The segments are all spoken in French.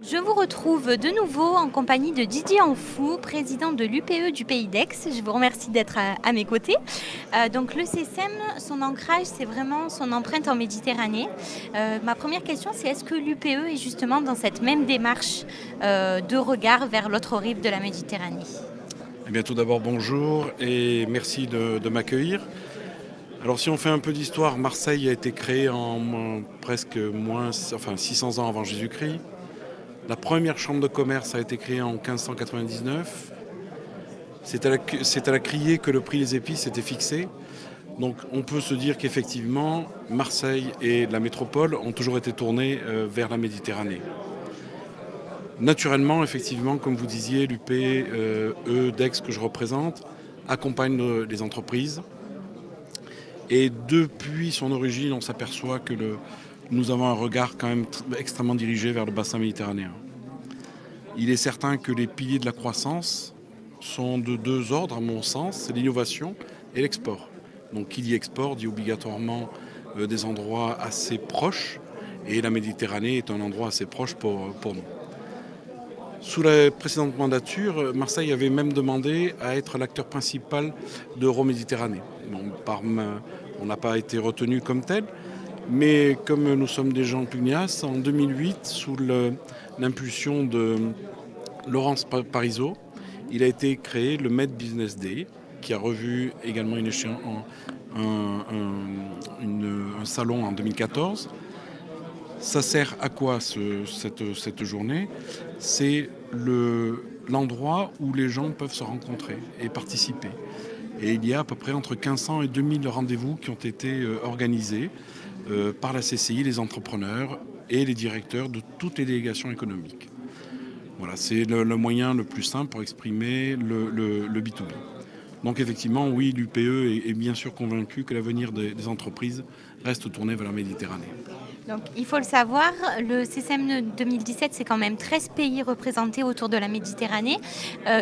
Je vous retrouve de nouveau en compagnie de Didier Anfou, président de l'UPE du Pays d'Aix. Je vous remercie d'être à mes côtés. Donc le CESEM, son ancrage, c'est vraiment son empreinte en Méditerranée. Ma première question, c'est est-ce que l'UPE est justement dans cette même démarche de regard vers l'autre rive de la Méditerranée? Eh bien, tout d'abord, bonjour et merci de m'accueillir. Alors, si on fait un peu d'histoire, Marseille a été créée en presque 600 ans avant Jésus-Christ. La première chambre de commerce a été créée en 1599. C'est à la criée que le prix des épices était fixé. Donc, on peut se dire qu'effectivement, Marseille et la métropole ont toujours été tournés vers la Méditerranée. Naturellement, effectivement, comme vous disiez, l'UPE d'Aix que je représente accompagne les entreprises. Et depuis son origine, on s'aperçoit que nous avons un regard quand même extrêmement dirigé vers le bassin méditerranéen. Il est certain que les piliers de la croissance sont de deux ordres, à mon sens, c'est l'innovation et l'export. Donc qui dit export dit obligatoirement des endroits assez proches, et la Méditerranée est un endroit assez proche pour nous. Sous la précédente mandature, Marseille avait même demandé à être l'acteur principal d'Euroméditerranée. On n'a pas été retenu comme tel, mais comme nous sommes des gens pugnaces, en 2008, sous l'impulsion de Laurence Parisot, il a été créé le Med Business Day, qui a revu également un salon en 2014. Ça sert à quoi cette journée? C'est l'endroit où les gens peuvent se rencontrer et participer. Et il y a à peu près entre 1500 et 2000 rendez-vous qui ont été organisés par la CCI, les entrepreneurs et les directeurs de toutes les délégations économiques. Voilà, c'est le moyen le plus simple pour exprimer le B2B. Donc effectivement, oui, l'UPE est bien sûr convaincu que l'avenir des entreprises reste tourné vers la Méditerranée. Donc, il faut le savoir, le CESEM 2017, c'est quand même 13 pays représentés autour de la Méditerranée.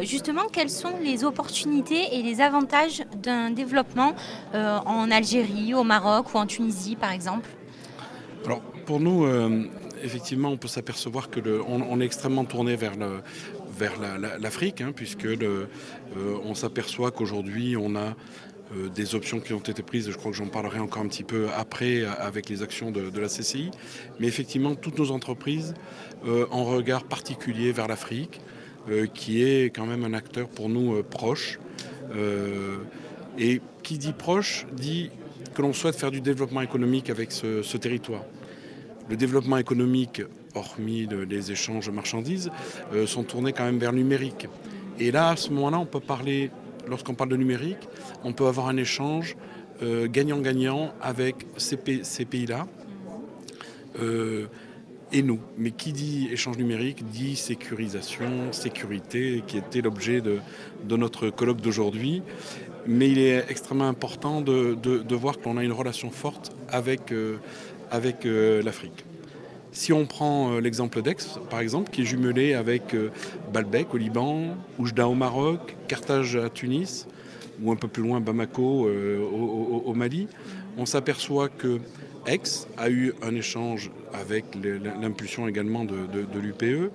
Justement, quelles sont les opportunités et les avantages d'un développement en Algérie, au Maroc ou en Tunisie, par exemple? Alors pour nous, effectivement, on peut s'apercevoir on est extrêmement tourné vers l'Afrique, hein, puisque on s'aperçoit qu'aujourd'hui, on a des options qui ont été prises. Je crois que j'en parlerai encore un petit peu après avec les actions de la CCI. Mais effectivement, toutes nos entreprises ont un regard particulier vers l'Afrique, qui est quand même un acteur pour nous proche. Et qui dit proche dit que l'on souhaite faire du développement économique avec ce territoire. Le développement économique, hormis les échanges de marchandises, sont tournés quand même vers le numérique. Et là, à ce moment-là, on peut parler, lorsqu'on parle de numérique, on peut avoir un échange gagnant-gagnant avec ces pays-là et nous. Mais qui dit échange numérique dit sécurisation, sécurité, qui était l'objet de notre colloque d'aujourd'hui. Mais il est extrêmement important de voir qu'on a une relation forte avec l'Afrique. Si on prend l'exemple d'Aix, par exemple, qui est jumelé avec Baalbek au Liban, Oujda au Maroc, Carthage à Tunis, ou un peu plus loin Bamako au Mali, on s'aperçoit que Aix a eu un échange avec l'impulsion également de l'UPE,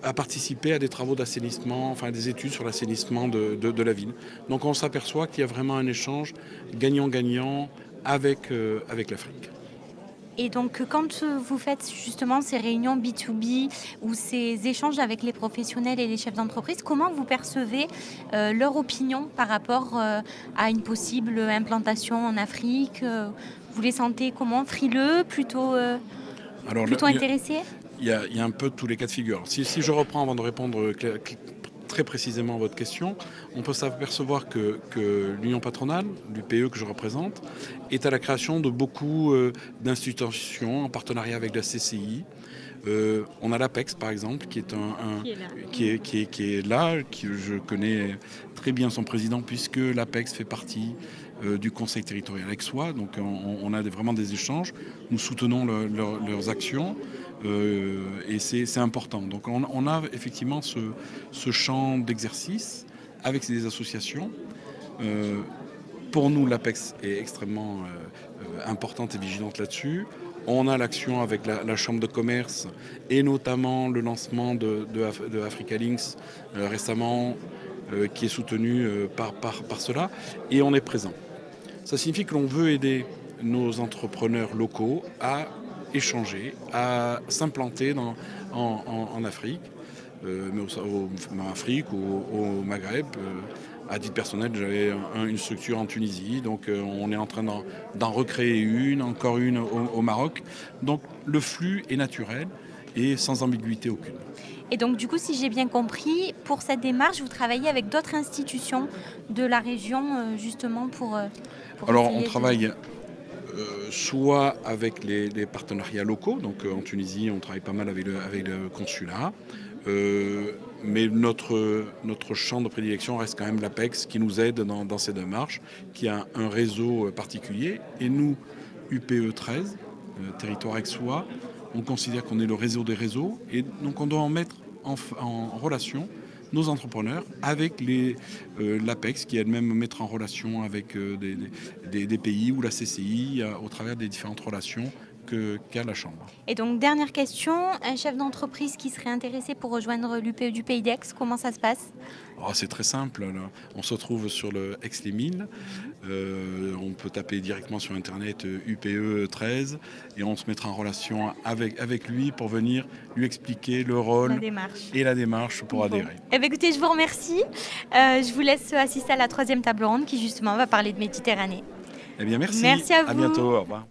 a participé à des travaux d'assainissement, enfin des études sur l'assainissement de la ville. Donc on s'aperçoit qu'il y a vraiment un échange gagnant-gagnant avec l'Afrique. Et donc, quand vous faites justement ces réunions B2B ou ces échanges avec les professionnels et les chefs d'entreprise, comment vous percevez leur opinion par rapport à une possible implantation en Afrique? Vous les sentez comment? Frileux, Alors, plutôt intéressés? il y a un peu tous les cas de figure. Si je reprends avant de répondre très précisément à votre question, on peut s'apercevoir que l'Union patronale, l'UPE que je représente, est à la création de beaucoup d'institutions en partenariat avec la CCI. On a l'APEX par exemple, qui est qui est là, qui je connais très bien son président, puisque l'APEX fait partie du conseil territorial aixois. Donc on a vraiment des échanges. Nous soutenons leurs actions. Et c'est important. Donc on a effectivement ce champ d'exercice avec ces associations. Pour nous, l'APEX est extrêmement importante et vigilante là-dessus. On a l'action avec la Chambre de commerce et notamment le lancement de Africa Links récemment qui est soutenu par cela et on est présent. Ça signifie que l'on veut aider nos entrepreneurs locaux à échanger, à s'implanter en Afrique, mais en Afrique ou au Maghreb. À titre personnel, j'avais une structure en Tunisie, donc on est en train d'en recréer encore une au Maroc. Donc le flux est naturel et sans ambiguïté aucune. Et donc du coup, si j'ai bien compris, pour cette démarche, vous travaillez avec d'autres institutions de la région justement pour Alors on travaille soit avec les partenariats locaux, donc en Tunisie on travaille pas mal avec le consulat, mais notre champ de prédilection reste quand même l'APEX qui nous aide dans ces démarches, qui a un réseau particulier, et nous, UPE 13, territoire aixois, on considère qu'on est le réseau des réseaux, et donc on doit en mettre en relation nos entrepreneurs avec l'APEX qui elle-même mettra en relation avec des pays ou la CCI au travers des différentes relations qu'a la Chambre. Et donc dernière question, un chef d'entreprise qui serait intéressé pour rejoindre l'UPE du Pays d'Aix, comment ça se passe? C'est très simple, là. On se trouve sur le Aix-les-Mines, on peut taper directement sur internet UPE 13 et on se mettra en relation avec lui pour venir lui expliquer le rôle et la démarche pour adhérer. Eh bien, écoutez, je vous remercie. Je vous laisse assister à la 3e table ronde qui justement va parler de Méditerranée. Eh bien merci. Merci à vous. À bientôt, au revoir.